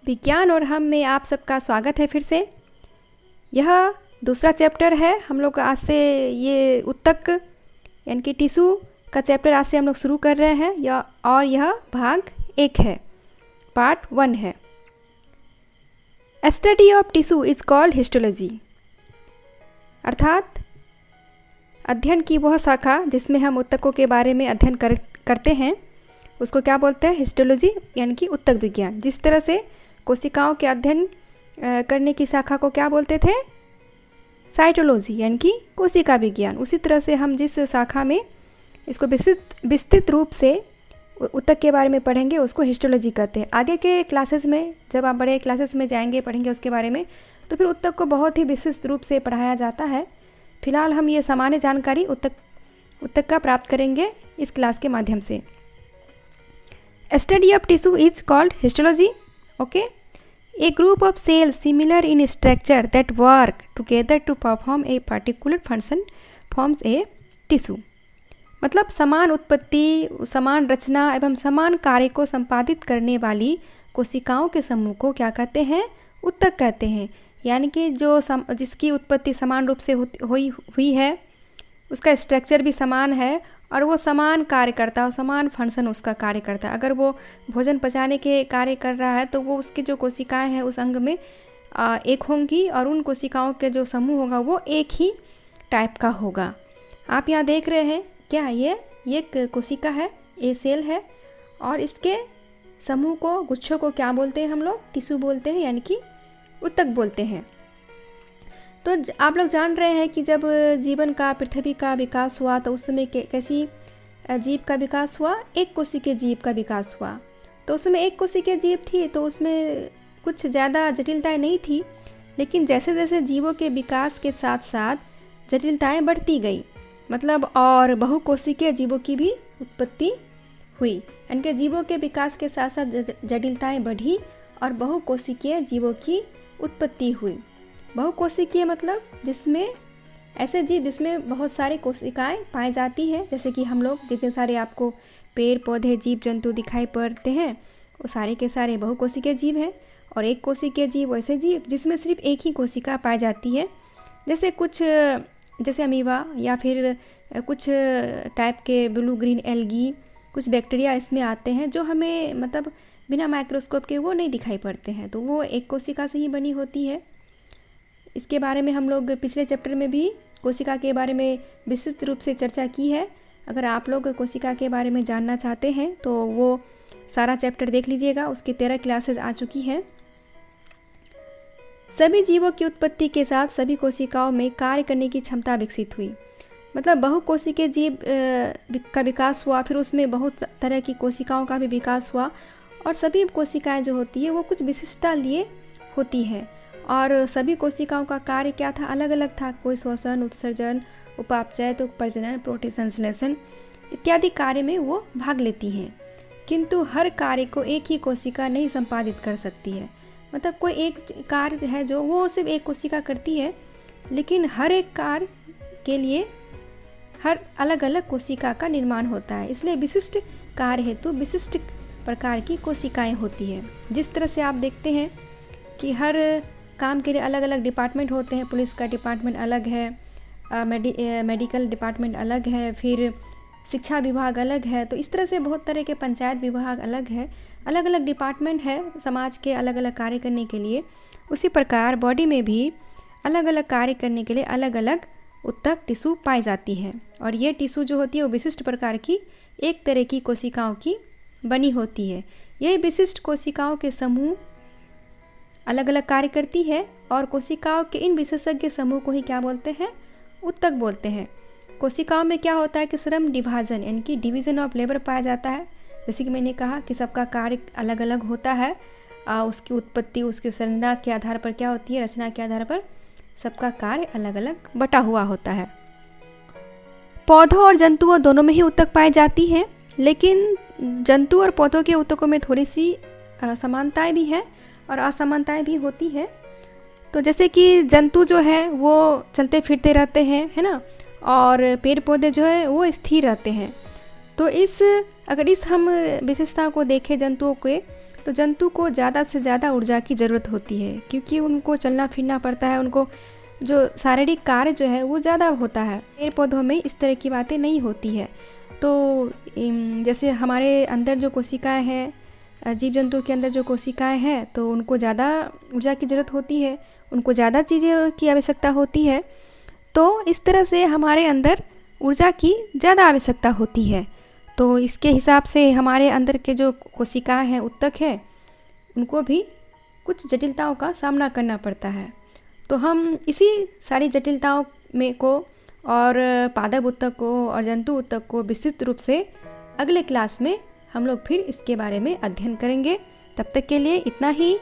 विज्ञान और हम में आप सबका स्वागत है फिर से। यह दूसरा चैप्टर है हम लोग आज से, ये उत्तक यानी कि टिश्यू का चैप्टर आज से हम लोग शुरू कर रहे हैं और यह भाग 1 है, पार्ट 1 है। Study of tissue is called histology, अर्थात अध्ययन की वह शाखा जिसमें हम उत्तकों के बारे में अध्ययन करते हैं उसको क्या बोलते हैं? हिस्टोलॉजी यानी कि उत्तक विज्ञान। जिस तरह से कोशिकाओं के अध्ययन करने की शाखा को क्या बोलते थे? साइटोलॉजी यानी कि कोशिका विज्ञान। उसी तरह से हम जिस शाखा में इसको विस्तृत रूप से उत्तक के बारे में पढ़ेंगे उसको हिस्टोलॉजी कहते हैं। आगे के क्लासेस में जब आप बड़े क्लासेस में जाएंगे पढ़ेंगे उसके बारे में, तो फिर उत्तक को बहुत ही विस्तृत रूप से पढ़ाया जाता है। फिलहाल हम ये सामान्य जानकारी उत्तक का प्राप्त करेंगे इस क्लास के माध्यम से। Study of tissue is called histology. Okay, a group of cells similar in structure that work together to perform a particular function forms a tissue। मतलब समान उत्पत्ति, समान रचना एवं समान कार्य को संपादित करने वाली कोशिकाओं के समूह को क्या कहते हैं? उत्तक कहते हैं। यानी कि जिसकी उत्पत्ति समान रूप से हुई है, उसका स्ट्रक्चर भी समान है और वो समान कार्य करता है, समान फंक्शन उसका कार्य करता है। अगर वो भोजन पचाने के कार्य कर रहा है तो वो उसकी जो कोशिकाएं हैं उस अंग में एक होंगी और उन कोशिकाओं के जो समूह होगा वो एक ही टाइप का होगा। आप यहाँ देख रहे हैं क्या, ये एक कोशिका है, ये सेल है और इसके समूह को, गुच्छों को क्या बोलते हैं हम लोग? टिश्यू बोलते हैं यानी कि उत्तक बोलते हैं। तो आप लोग जान रहे हैं कि जब जीवन का, पृथ्वी का विकास हुआ तो उस समय कैसी जीव का विकास हुआ? एक कोशिकीय जीव का विकास हुआ। तो उस समय एक कोशिकीय जीव थी तो उसमें कुछ ज़्यादा जटिलताएं नहीं थी, लेकिन जैसे जैसे जीवों के विकास के साथ साथ जटिलताएं बढ़ती गई, मतलब और बहुकोशिकीय जीवों की भी उत्पत्ति हुई। यानी कि जीवों के विकास के साथ साथ जटिलताएं बढ़ी और बहुकोशिकीय जीवों की उत्पत्ति हुई। बहुकोशिकीय मतलब जिसमें ऐसे जीव जिसमें बहुत सारी कोशिकाएं पाई जाती हैं, जैसे कि हम लोग जितने सारे आपको पेड़ पौधे जीव जंतु दिखाई पड़ते हैं वो सारे के सारे बहुकोशिकीय जीव हैं। और एक कोशिकीय जीव वैसे जीव जिसमें सिर्फ एक ही कोशिका पाई जाती है, जैसे अमीबा या फिर कुछ टाइप के ब्लू ग्रीन एल्गी, कुछ बैक्टीरिया इसमें आते हैं जो हमें मतलब बिना माइक्रोस्कोप के वो नहीं दिखाई पड़ते हैं, तो वो एक कोशिका से ही बनी होती है। इसके बारे में हम लोग पिछले चैप्टर में भी कोशिका के बारे में विस्तृत रूप से चर्चा की है। अगर आप लोग कोशिका के बारे में जानना चाहते हैं तो वो सारा चैप्टर देख लीजिएगा, उसकी 13 क्लासेस आ चुकी हैं। सभी जीवों की उत्पत्ति के साथ सभी कोशिकाओं में कार्य करने की क्षमता विकसित हुई। मतलब बहुकोशिकीय जीव का विकास हुआ, फिर उसमें बहुत तरह की कोशिकाओं का भी विकास हुआ और सभी कोशिकाएं जो होती है वो कुछ विशिष्टता लिए होती है और सभी कोशिकाओं का कार्य क्या था? अलग अलग था। कोई श्वसन, उत्सर्जन, उपापचय, तो प्रजनन, प्रोटीन संश्लेषण इत्यादि कार्य में वो भाग लेती हैं। किंतु हर कार्य को एक ही कोशिका नहीं संपादित कर सकती है। मतलब कोई एक कार्य है जो वो सिर्फ एक कोशिका करती है, लेकिन हर एक कार्य के लिए हर अलग अलग कोशिका का निर्माण होता है। इसलिए विशिष्ट कार्य हेतु विशिष्ट प्रकार की कोशिकाएं होती है। जिस तरह से आप देखते हैं कि हर काम के लिए अलग अलग डिपार्टमेंट होते हैं। पुलिस का डिपार्टमेंट अलग है, मेडिकल डिपार्टमेंट अलग है, फिर शिक्षा विभाग अलग है। तो इस तरह से बहुत तरह के पंचायत विभाग अलग है, अलग अलग डिपार्टमेंट है समाज के अलग अलग कार्य करने के लिए। उसी प्रकार बॉडी में भी अलग अलग कार्य करने के लिए अलग अलग उत्तक टिश्यू पाई जाती है और ये टिश्यू जो होती है वो विशिष्ट प्रकार की एक तरह की कोशिकाओं की बनी होती है। यही विशिष्ट कोशिकाओं के समूह अलग अलग कार्य करती है और कोशिकाओं के इन विशेषज्ञ समूह को ही क्या बोलते हैं? उत्तक बोलते हैं। कोशिकाओं में क्या होता है कि श्रम विभाजन यानी कि डिवीजन ऑफ लेबर पाया जाता है। जैसे कि मैंने कहा कि सबका कार्य अलग अलग होता है, उसकी उत्पत्ति उसके संरचना के आधार पर क्या होती है, रचना के आधार पर सबका कार्य अलग अलग बटा हुआ होता है। पौधों और जंतुओं दोनों में ही उत्तक पाई जाती है, लेकिन जंतु और पौधों के उत्तकों में थोड़ी सी समानताएं भी हैं और असमानताएं भी होती है। तो जैसे कि जंतु जो है वो चलते फिरते रहते हैं, है ना, और पेड़ पौधे जो है वो स्थिर रहते हैं। तो अगर हम विशेषता को देखें जंतुओं के, तो जंतु को ज़्यादा से ज़्यादा ऊर्जा की ज़रूरत होती है, क्योंकि उनको चलना फिरना पड़ता है, उनको जो शारीरिक कार्य जो है वो ज़्यादा होता है। पेड़ पौधों में इस तरह की बातें नहीं होती है। तो जैसे हमारे अंदर जो कोशिकाएं हैं, जीव जंतु के अंदर जो कोशिकाएं हैं, तो उनको ज़्यादा ऊर्जा की ज़रूरत होती है, उनको ज़्यादा चीज़ें की आवश्यकता होती है। तो इस तरह से हमारे अंदर ऊर्जा की ज़्यादा आवश्यकता होती है। तो इसके हिसाब से हमारे अंदर के जो कोशिकाएं हैं, ऊतक है, उनको भी कुछ जटिलताओं का सामना करना पड़ता है। तो हम इसी सारी जटिलताओं में को और पादप ऊतक को और जंतु ऊतक को विस्तृत रूप से अगले क्लास में हम लोग फिर इसके बारे में अध्ययन करेंगे। तब तक के लिए इतना ही।